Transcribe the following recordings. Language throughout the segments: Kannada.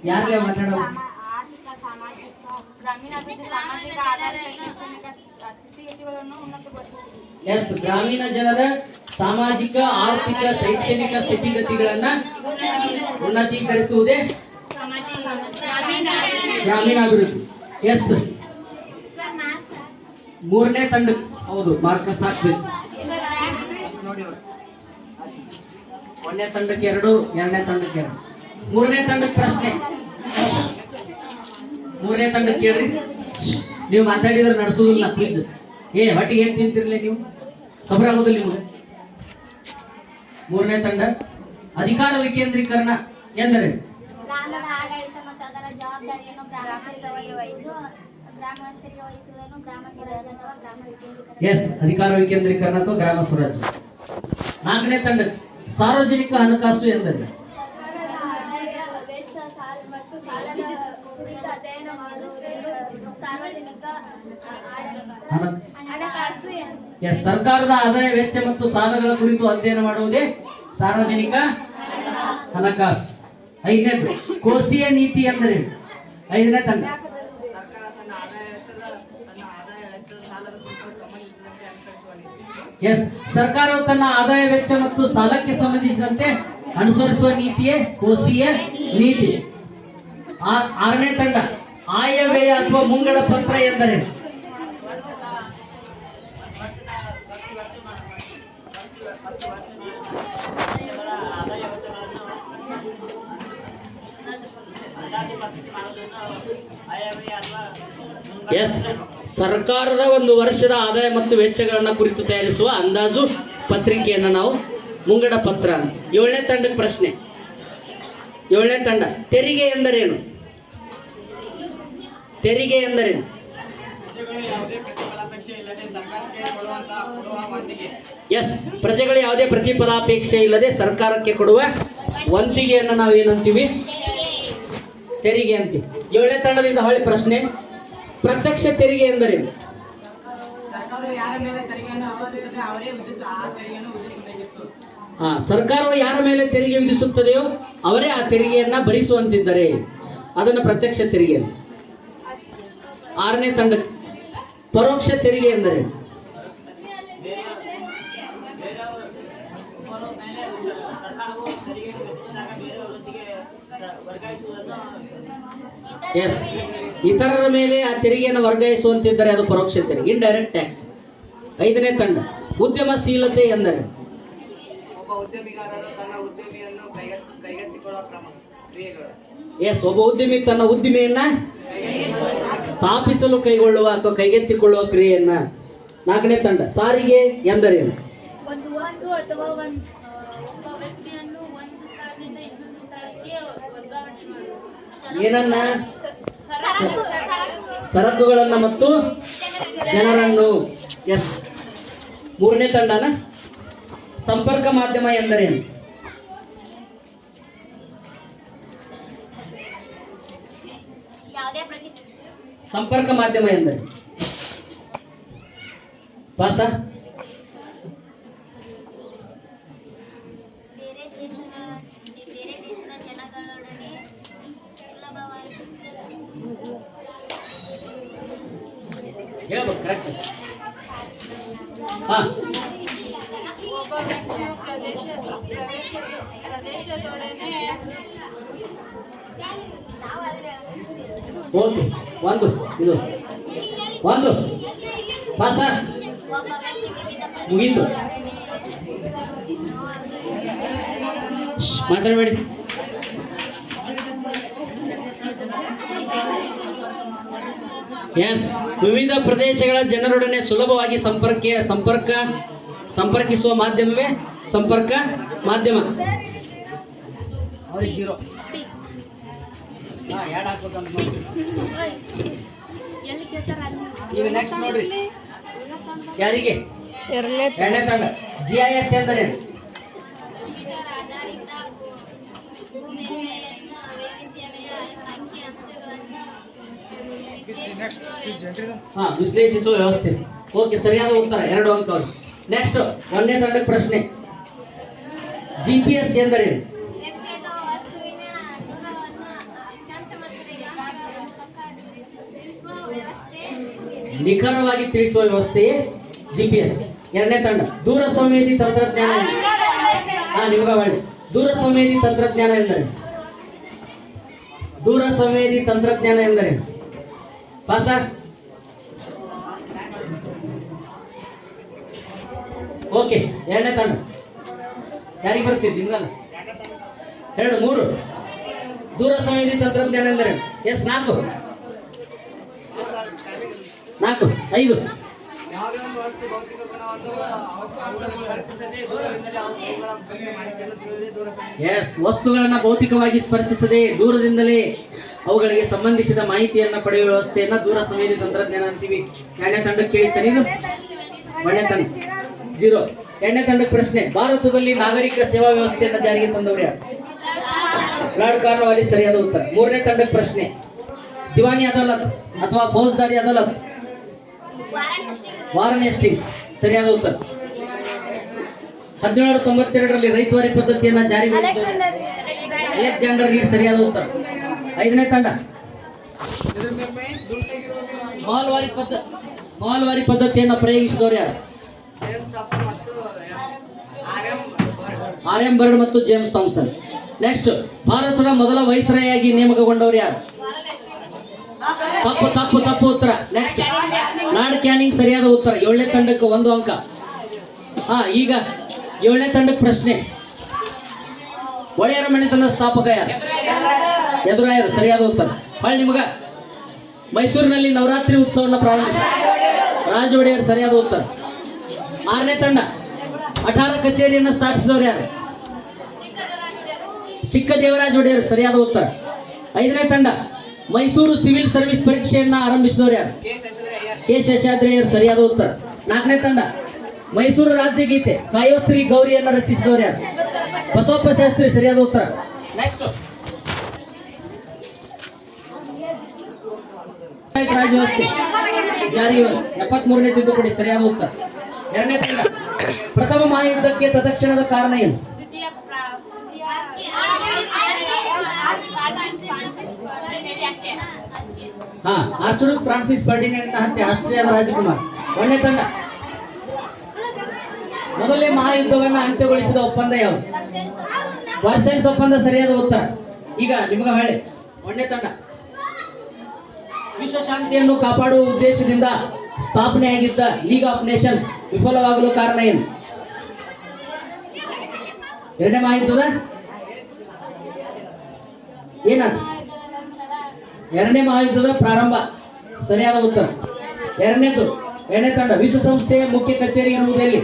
ಯಾರೇ ಮಾತಾಡೋ ಎಸ್ ಗ್ರಾಮೀಣ ಜನರ ಸಾಮಾಜಿಕ ಆರ್ಥಿಕ ಶೈಕ್ಷಣಿಕ ಸ್ಥಿತಿಗತಿಗಳನ್ನ ಉನ್ನತೀಕರಿಸುವುದೇ ಗ್ರಾಮೀಣಾಭಿವೃದ್ಧಿ. ಎಸ್ ಮೂರನೇ ತಂಡ ಹೌದು ಮಾರ್ಕಸ್ ಹಾಕ್ಬೇಕು. ಒಂದನೇ ತಂಡಕ್ಕೆ 2, ಎರಡನೇ ತಂಡಕ್ಕೆ 2. ಮೂರನೇ ತಂಡಕ್ಕೆ ಪ್ರಶ್ನೆ. ಮೂರನೇ ತಂಡಕ್ಕೆ ಕೇಳ್ರಿ. ನೀವು ಮಾತಾಡಿದ್ರೆ ನಡೆಸುವುದಿಲ್ಲ ಪ್ಲೀಸ್. ಹೊಟ್ಟಿಗೆ ಏನ್ ತಿಂತಿರ್ಲಿ ನೀವು, ಖಬರ್ ಆಗೋದಿಲ್ಲ ನಿಮಗೆ. ಮೂರನೇ ತಂಡ ಅಧಿಕಾರ ವಿಕೇಂದ್ರೀಕರಣ ಎಂದರೆ ಎಸ್ ಅಧಿಕಾರ ವಿಕೇಂದ್ರೀಕರಣ ಅಥವಾ ಗ್ರಾಮ ಸ್ವರಾಜ್ಯ. ನಾಲ್ಕನೇ ತಂಡ ಸಾರ್ವಜನಿಕ ಹಣಕಾಸು ಎಂದರೆ ಎಸ್ ಸರ್ಕಾರದ ಆದಾಯ ವೆಚ್ಚ ಮತ್ತು ಸಾಲಗಳ ಕುರಿತು ಅಧ್ಯಯನ ಮಾಡುವುದೇ ಸಾರ್ವಜನಿಕ ಹಣಕಾಸು. ಐದನೇದು ಕೋಶೀಯ ನೀತಿ ಎಂದರೆ ಐದನೇ ತಂಡ ಎಸ್ ಸರ್ಕಾರವು ತನ್ನ ಆದಾಯ ವೆಚ್ಚ ಮತ್ತು ಸಾಲಕ್ಕೆ ಸಂಬಂಧಿಸಿದಂತೆ ಅನುಸರಿಸುವ ನೀತಿಯೇ ಕೋಶೀಯ ನೀತಿ. ಆರನೇ ತಂಡ ಆಯವ್ಯಯ ಅಥವಾ ಮುಂಗಡ ಪತ್ರ ಎಂದರೆ ಎಸ್ ಸರ್ಕಾರದ ಒಂದು ವರ್ಷದ ಆದಾಯ ಮತ್ತು ವೆಚ್ಚಗಳನ್ನು ಕುರಿತು ತಯಾರಿಸುವ ಅಂದಾಜು ಪತ್ರಿಕೆಯನ್ನು ನಾವು ಮುಂಗಡ ಪತ್ರ. ಏಳನೇ ತಂಡಕ್ಕೆ ಪ್ರಶ್ನೆ. ಏಳನೇ ತಂಡ ತೆರಿಗೆ ಎಂದರೇನು? ತೆರಿಗೆ ಎಂದರೇನು? ಎಸ್ ಪ್ರಜೆಗಳು ಯಾವುದೇ ಪ್ರತಿಫಲಾಪೇಕ್ಷೆ ಇಲ್ಲದೆ ಸರ್ಕಾರಕ್ಕೆ ಕೊಡುವ ವಂತಿಗೆಯನ್ನು ನಾವು ಏನಂತೀವಿ? ತೆರಿಗೆ ಅಂತೀವಿ. ಏಳನೇ ತಂಡದಿಂದ ಹೊಳ್ಳಿ ಪ್ರಶ್ನೆ. ಪ್ರತ್ಯಕ್ಷ ತೆರಿಗೆ ಎಂದರೇನು? ಸರ್ಕಾರವು ಯಾರ ಮೇಲೆ ತೆರಿಗೆ ವಿಧಿಸುತ್ತದೆಯೋ ಅವರೇ ಆ ತೆರಿಗೆಯನ್ನ ಭರಿಸುವಂತಿದ್ದರೆ ಅದನ್ನು ಪ್ರತ್ಯಕ್ಷ ತೆರಿಗೆ. ಆರನೇ ತಂಡ ಪರೋಕ್ಷ ತೆರಿಗೆ ಎಂದರೆ ಎಸ್ ಇತರರ ಮೇಲೆ ಆ ತೆರಿಗೆಯನ್ನು ವರ್ಗಾಯಿಸುವಂತಿದ್ದರೆ ಅದು ಪರೋಕ್ಷ ತೆರಿಗೆ, ಇಂಡೈರೆಕ್ಟ್ ಟ್ಯಾಕ್ಸ್. ಐದನೇ ತಂಡ ಉದ್ಯಮಶೀಲತೆ ಎಂದರೆ ಒಬ್ಬ ಉದ್ಯಮಿಗಾರರು ತನ್ನ ಉದ್ಯಮಿಯನ್ನು ಕೈಗೆತ್ತಿಕೊಳ್ಳುವ ಕ್ರಿಯೆಗಳು. ಎಸ್ ಒಬ್ಬ ಉದ್ಯಮಿ ತನ್ನ ಉದ್ದಿಮೆಯನ್ನ ಸ್ಥಾಪಿಸಲು ಕೈಗೊಳ್ಳುವ ಅಥವಾ ಕೈಗೆತ್ತಿಕೊಳ್ಳುವ ಕ್ರಿಯೆಯನ್ನ. ನಾಲ್ಕನೇ ತಂಡ ಸಾರಿಗೆ ಎಂದರೇನು? ಏನನ್ನ? ಸರಕುಗಳನ್ನ ಮತ್ತು ಜನರನ್ನು. ಎಸ್ ಮೂರನೇ ತಂಡನ ಸಂಪರ್ಕ ಮಾಧ್ಯಮ ಎಂದರೇನು? ಸಂಪರ್ಕ ಮಾಧ್ಯಮ ಎಂದರೆ ಪಾಸ ಹೇಳ್ಬೇಕು ಕರೆಕ್ಟ್. ಹಾ ಓಕೆ ಒಂದು ಇದು ಒಂದು ಪಾಸ ಮುಗೀತು. ಮಾತಾಡಬೇಡಿ. ಎಸ್ ವಿವಿಧ ಪ್ರದೇಶಗಳ ಜನರೊಡನೆ ಸುಲಭವಾಗಿ ಸಂಪರ್ಕಿಸುವ ಮಾಧ್ಯಮವೇ ಸಂಪರ್ಕ ಮಾಧ್ಯಮ. ಅವ್ರಿಗೆ 0 ಯಾಡ್ ಹಾಕ್ಬೇಕಂತ ನೋಡಿ. ಈಗ ನೆಕ್ಸ್ಟ್ ನೋಡ್ರಿ ಯಾರಿಗೆ? ಎರಡನೇ ತಂಡ GIS ಎಂದರೇನು? ವಿಶ್ಲೇಷಿಸುವ ವ್ಯವಸ್ಥೆ. ಓಕೆ ಸರಿಯಾದ ಉತ್ತರ 2 ಅಂಕ. ನೆಕ್ಸ್ಟ್ ಒಂದನೇ ತಂಡಕ್ಕೆ ಪ್ರಶ್ನೆ. GPS ಎಂದರೇನು? ನಿಖರವಾಗಿ ತಿಳಿಸುವ ವ್ಯವಸ್ಥೆಯೇ GPS. ಎರಡನೇ ತಂಡ ದೂರ ಸಂವೇದಿ ತಂತ್ರಜ್ಞಾನ. ನಿಮ್ಗ ಮಾಡಿ ದೂರ ಸಂವೇದಿ ತಂತ್ರಜ್ಞಾನ ಎಂದರೆ ದೂರ ಸಂವೇದಿ ತಂತ್ರಜ್ಞಾನ ಎಂದರೆ ಪಾಸ. ಓಕೆ, ಎರಡನೇ ತಂಡ ಯಾರಿಗೆ ಬರ್ತೀರಿ? ನಿಮ್ಗಲ್ಲ. 2 3 ದೂರ ಸಂವೇದಿ ತಂತ್ರಜ್ಞಾನ ಎಂದರೆ ಎಸ್ 4 5 ಯಾವುದೇ ಒಂದು ವಸ್ತು ಭೌತಿಕ ಗುಣವನ್ನು ಅವುಗಳನ್ನು ಸ್ಪರ್ಶಿಸದೆ ದೂರದಿಂದಲೇ ಅವುಗಳ ಬಗ್ಗೆ ಮಾಹಿತಿಯನ್ನು ತಿಳಿಯದೆ ದೂರ ಸಂವೇದಿ. ಎಸ್, ವಸ್ತುಗಳನ್ನ ಭೌತಿಕವಾಗಿ ಸ್ಪರ್ಶಿಸದೆ ದೂರದಿಂದಲೇ ಅವುಗಳಿಗೆ ಸಂಬಂಧಿಸಿದ ಮಾಹಿತಿಯನ್ನ ಪಡೆಯುವ ವ್ಯವಸ್ಥೆಯನ್ನ ದೂರ ಸಂವೇದಿ ತಂತ್ರಜ್ಞಾನ ಅಂತೀವಿ. ಎರಡನೇ ತಂಡಕ್ಕೆ ಕೇಳಿತಾನೆ ಇದು. ಒಂದನೇ ತಂಡ 0. ಎರಡನೇ ತಂಡಕ್ಕೆ ಪ್ರಶ್ನೆ, ಭಾರತದಲ್ಲಿ ನಾಗರಿಕ ಸೇವಾ ವ್ಯವಸ್ಥೆಯನ್ನ ಜಾರಿಗೆ ತಂದವರು ಯಾರು? ಲಾರ್ಡ್ ಕಾರ್ನ್ವಾಲಿಸ್ ಸರಿಯಾದ ಉತ್ತರ. ಮೂರನೇ ತಂಡಕ್ಕೆ ಪ್ರಶ್ನೆ, ದಿವಾನಿ ಅದಾಲತ್ ಅಥವಾ ಫೌಜ್ದಾರಿ ಅದಾಲತ್? ವಾರನ್ ಹೇಸ್ಟಿಂಗ್ಸ್ ಸರಿಯಾದ ಉತ್ತರ. 1792ರಲ್ಲಿ ರೈತವಾರಿ ಪದ್ಧತಿಯನ್ನ ಜಾರಿಗೊಳಿಸಿದವರು ಅಲೆಕ್ಸಾಂಡರ್ ರೀಡ್ ಸರಿಯಾದ ಉತ್ತರ. 5ನೇ ತಂಡ ಮಹಲ್ವಾರಿ ಪದ್ಧತಿಯನ್ನ ಪ್ರಯೋಗಿಸಿದವರು ಯಾರು? ಜೇಮ್ಸ್ ಥಾಮ್ಸನ್ ಮತ್ತು R.M. ಬರ್ಡ್ ಮತ್ತು ಜೇಮ್ಸ್ ಥಾಮ್ಸನ್. ನೆಕ್ಸ್ಟ್, ಭಾರತದ ಮೊದಲ ವೈಸ್ರಾಯಾಗಿ ನೇಮಕಗೊಂಡವರು ಯಾರು? ತಪ್ಪು ಉತ್ತರ. ನೆಕ್ಸ್ಟ್, ಲಾರ್ಡ್ ಕ್ಯಾನಿಂಗ್ ಸರಿಯಾದ ಉತ್ತರ. 7ನೇ ತಂಡಕ್ಕೆ 1 ಅಂಕ. ಈಗ 7ನೇ ತಂಡಕ್ಕೆ ಪ್ರಶ್ನೆ, ಒಡೆಯರ ಮನೆತನದ ಸ್ಥಾಪಕ ಯಾರು? ಎದುರಾಯರು ಸರಿಯಾದ ಉತ್ತರ. ಹೊಳ್ಳಿ ನಿಮಗ ಮೈಸೂರಿನಲ್ಲಿ ನವರಾತ್ರಿ ಉತ್ಸವವನ್ನು ಪ್ರಾರಂಭಿಸಿದ ರಾಜ ಒಡೆಯರ್ ಸರಿಯಾದ ಉತ್ತರ. 6ನೇ ತಂಡ ಅಠಾರ ಕಚೇರಿಯನ್ನು ಸ್ಥಾಪಿಸಿದವರು ಯಾರು? ಚಿಕ್ಕ ದೇವರಾಜ ಒಡೆಯರ್ ಸರಿಯಾದ ಉತ್ತರ. 5ನೇ ತಂಡ ಮೈಸೂರು ಸಿವಿಲ್ ಸರ್ವಿಸ್ ಪರೀಕ್ಷೆಯನ್ನ ಆರಂಭಿಸಿದವರು ಯಾರು? ಕೆ ಶೇಷಾದ್ರಿಯರ್ ಸರಿಯಾದ ಉತ್ತರ. 4ನೇ ತಂಡ ಮೈಸೂರು ರಾಜ್ಯಗೀತೆ ಕಾಯೋಶ್ರೀ ಗೌರಿಯನ್ನ ರಚಿಸಿದವರು ಯಾರು? ಬಸವಪ್ಪ ಶಾಸ್ತ್ರಿ ಸರಿಯಾದ ಉತ್ತರ. ನೆಕ್ಸ್ಟ್, ರಾಜ ವ್ಯವಸ್ಥೆ ಜಾರಿ 73ನೇ ತಿದ್ದುಪಡಿ ಸರಿಯಾದ ಉತ್ತರ. 2ನೇ ತಂಡ ಪ್ರಥಮ ಮಹಾಯುದ್ಧಕ್ಕೆ ತತ್ಕ್ಷಣದ ಕಾರಣ ಏನು? ಆರ್ಚುಡುಕ್ ಫ್ರಾನ್ಸಿಸ್ ಫರ್ಡಿನೆಂಡ್ ಹತ್ಯೆ ಆಸ್ಟ್ರಿಯಾದ ರಾಜಕುಮಾರ್. 1ನೇ ತಂಡ ಮೊದಲನೇ ಮಹಾಯುದ್ಧವನ್ನ ಅಂತ್ಯಗೊಳಿಸಿದ ಒಪ್ಪಂದ ಯಾವುದು? ವರ್ಸೈಲ್ಸ್ ಒಪ್ಪಂದ ಸರಿಯಾದ ಉತ್ತರ. ಈಗ ನಿಮ್ಗೆ ಹೇಳಿ, 1ನೇ ತಂಡ ವಿಶ್ವಶಾಂತಿಯನ್ನು ಕಾಪಾಡುವ ಉದ್ದೇಶದಿಂದ ಸ್ಥಾಪನೆಯಾಗಿದ್ದ ಲೀಗ್ ಆಫ್ ನೇಷನ್ಸ್ ವಿಫಲವಾಗಲು ಕಾರಣ ಏನು? 2ನೇ ಮಹಾಯುದ್ಧದ ಏನಾದ್ರು 2ನೇ ಮಹಾಯುದ್ಧದ ಪ್ರಾರಂಭ ಸರಿಯಾದ ಉತ್ತರ. 2ನೇ ತಂಡ ವಿಶ್ವಸಂಸ್ಥೆಯ ಮುಖ್ಯ ಕಚೇರಿ ಇರುವುದೆಲ್ಲಿ?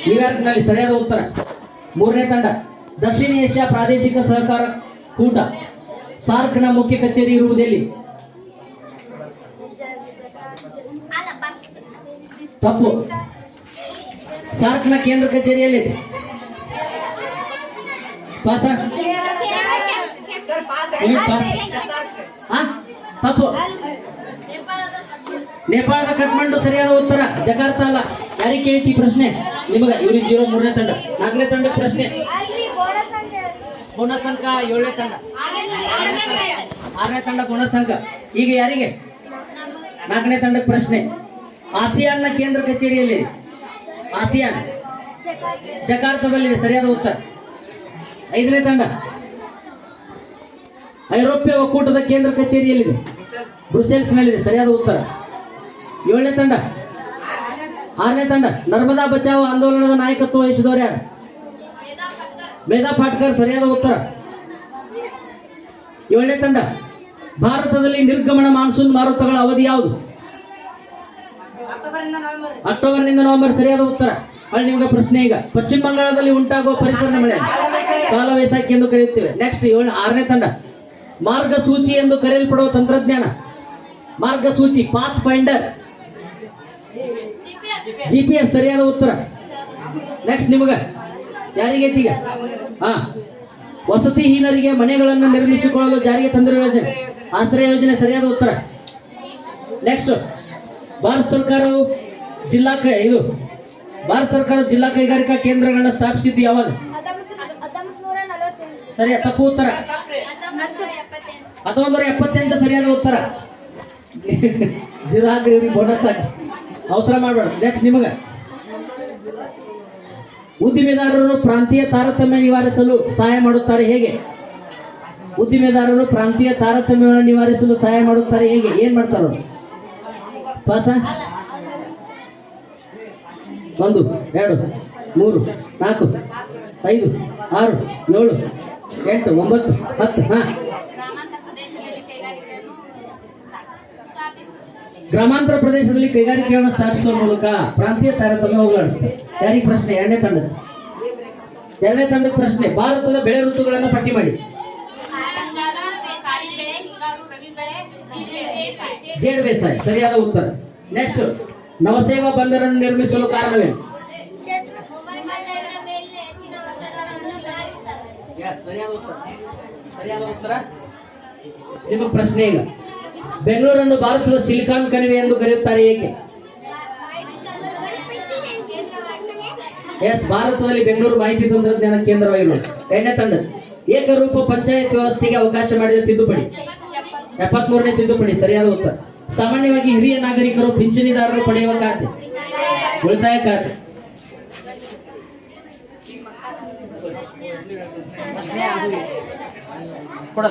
ನ್ಯೂಯಾರ್ಕ್ನಲ್ಲಿ ಸರಿಯಾದ ಉತ್ತರ. 3ನೇ ತಂಡ ದಕ್ಷಿಣ ಏಷ್ಯಾ ಪ್ರಾದೇಶಿಕ ಸಹಕಾರ ಕೂಟ ಸಾರ್ಕ್ನ ಮುಖ್ಯ ಕಚೇರಿ ಇರುವುದೆಲ್ಲಿ? ತಪ್ಪು. ಸಾರ್ಕ್ನ ಕೇಂದ್ರ ಕಚೇರಿಯಲ್ಲಿದೆ. ಪಾಸ? ತಪ್ಪು. ನೇಪಾಳದ ಕಠ್ಮಂಡು ಸರಿಯಾದ ಉತ್ತರ. ಜಕಾರ್ತ ಅಲ್ಲ. ಯಾರಿಗೆ ಕೇಳಿತಿ ಪ್ರಶ್ನೆ? ನಿಮಗ. ಇವ್ರಿಗೆ 0. 3ನೇ ತಂಡ. 4ನೇ ತಂಡದ ಪ್ರಶ್ನೆ, ಬೋನಸ್ ಅಂಕ. 7ನೇ ತಂಡ 6ನೇ ತಂಡ ಬೋನಸ್ ಅಂಕ. ಈಗ ಯಾರಿಗೆ? 4ನೇ ತಂಡದ ಪ್ರಶ್ನೆ, ಆಸಿಯಾನ್ನ ಕೇಂದ್ರ ಕಚೇರಿಯಲ್ಲಿ? ಆಸಿಯಾನ್ ಜಕಾರ್ತದಲ್ಲಿದೆ ಸರಿಯಾದ ಉತ್ತರ. 5ನೇ ತಂಡ ಐರೋಪ್ಯ ಒಕ್ಕೂಟದ ಕೇಂದ್ರ ಕಚೇರಿಯಲ್ಲಿದೆ? ಬ್ರುಸೆಲ್ಸ್ ನಲ್ಲಿದೆ ಸರಿಯಾದ ಉತ್ತರ. 7ನೇ ತಂಡ 6ನೇ ತಂಡ ನರ್ಮದಾ ಬಚಾವ್ ಆಂದೋಲನದ ನಾಯಕತ್ವ ವಹಿಸಿದವರು ಯಾರು? ಮೇಧಾ ಪಾಟ್ಕರ್ ಸರಿಯಾದ ಉತ್ತರ. 7ನೇ ತಂಡ ಭಾರತದಲ್ಲಿ ನಿರ್ಗಮನ ಮಾನ್ಸೂನ್ ಮಾರುತಗಳ ಅವಧಿ ಯಾವುದು? ಅಕ್ಟೋಬರ್ನಿಂದ ನವೆಂಬರ್ ಸರಿಯಾದ ಉತ್ತರ. ಅಲ್ಲಿ ನಿಮ್ಗೆ ಪ್ರಶ್ನೆ, ಈಗ ಪಶ್ಚಿಮ ಬಂಗಾಳದಲ್ಲಿ ಉಂಟಾಗುವ ಪರಿಸರ ಮಳೆ ಕಾಲ ವೈಸಾಖಿ ಎಂದು ಕರೆಯುತ್ತೇವೆ. ನೆಕ್ಸ್ಟ್ 6ನೇ ತಂಡ ಮಾರ್ಗಸೂಚಿ ಎಂದು ಕರೆಯಲ್ಪಡುವ ತಂತ್ರಜ್ಞಾನ? ಮಾರ್ಗಸೂಚಿ ಪಾತ್ ಫೈಂಡರ್. GPS ಸರಿಯಾದ ಉತ್ತರ. ನೆಕ್ಸ್ಟ್ ನಿಮಗ ಯಾರಿಗೆ ಈಗ ವಸತಿಹೀನರಿಗೆ ಮನೆಗಳನ್ನು ನಿರ್ಮಿಸಿಕೊಳ್ಳಲು ಜಾರಿಗೆ ತಂದಿರುವ ಯೋಜನೆ ಆಶ್ರಯ ಯೋಜನೆ ಸರಿಯಾದ ಉತ್ತರ. ನೆಕ್ಸ್ಟ್, ಭಾರತ ಸರ್ಕಾರವು ಭಾರತ ಸರ್ಕಾರ ಜಿಲ್ಲಾ ಕೈಗಾರಿಕಾ ಕೇಂದ್ರಗಳನ್ನ ಸ್ಥಾಪಿಸಿದ್ದು ಯಾವಾಗ? ಸರಿಯ ತಪ್ಪು ಉತ್ತರ. 1978 ಸರಿಯಾದ ಉತ್ತರ. 0 ಹಾಕಿ ಇವ್ರಿಗೆ ಬೋನಸ್ ಹಾಕಿ ಅವಸರ ಮಾಡಬೇಡ. ನೆಕ್ಸ್ಟ್ ನಿಮಗೆ ಉದ್ದಿಮೆದಾರರು ಪ್ರಾಂತೀಯ ತಾರತಮ್ಯ ನಿವಾರಿಸಲು ಸಹಾಯ ಮಾಡುತ್ತಾರೆ ಹೇಗೆ? ಉದ್ದಿಮೆದಾರರು ಪ್ರಾಂತೀಯ ತಾರತಮ್ಯವನ್ನು ನಿವಾರಿಸಲು ಸಹಾಯ ಮಾಡುತ್ತಾರೆ ಹೇಗೆ? ಏನ್ ಮಾಡ್ತಾರ ಅವರು? ಪಾಸ 1 2 3 4 5 6 7 8 9 10. ಹಾ, ಗ್ರಾಮಾಂತರ ಪ್ರದೇಶದಲ್ಲಿ ಕೈಗಾರಿಕೆಗಳನ್ನು ಸ್ಥಾಪಿಸುವ ಮೂಲಕ ಪ್ರಾಂತೀಯ ತಾರತಮ್ಯ ಹೋಗಲಾಡಿಸುತ್ತೆ. ಯಾರಿಗೆ ಪ್ರಶ್ನೆ? ಎರಡನೇ ತಂಡದ ಪ್ರಶ್ನೆ. ಭಾರತದ ಬೆಳೆ ಋತುಗಳನ್ನು ಪಟ್ಟಿ ಮಾಡಿ. ಜೇಡ್ ಬೇಸಾಯ ಸರಿಯಾದ ಉತ್ತರ. ನೆಕ್ಸ್ಟ್, ನವಸೇವಾ ಬಂದರನ್ನು ನಿರ್ಮಿಸಲು ಕಾರಣವೇನು? ಸರಿಯಾದ ಉತ್ತರ. ನಿಮಗೆ ಪ್ರಶ್ನೆ ಈಗ, ಬೆಂಗಳೂರನ್ನು ಭಾರತದ ಸಿಲಿಕಾನ್ ಕಣಿವೆ ಎಂದು ಕರೆಯುತ್ತಾರೆ ಏಕೆ? ಎಸ್, ಭಾರತದಲ್ಲಿ ಬೆಂಗಳೂರು ಮಾಹಿತಿ ತಂತ್ರಜ್ಞಾನ ಕೇಂದ್ರವಾಗಿರುವುದು. ಎರಡನೇ ತಂಡ, ಏಕರೂಪ ಪಂಚಾಯತ್ ವ್ಯವಸ್ಥೆಗೆ ಅವಕಾಶ ಮಾಡಿದ ತಿದ್ದುಪಡಿ. 73ನೇ ತಿದ್ದುಪಡಿ ಸರಿಯಾದ ಉತ್ತರ. ಸಾಮಾನ್ಯವಾಗಿ ಹಿರಿಯ ನಾಗರಿಕರು ಪಿಂಚಣಿದಾರರು ಪಡೆಯುವ ಖಾತೆ ಉಳಿತಾಯ ಖಾತೆ. ಕೊಡ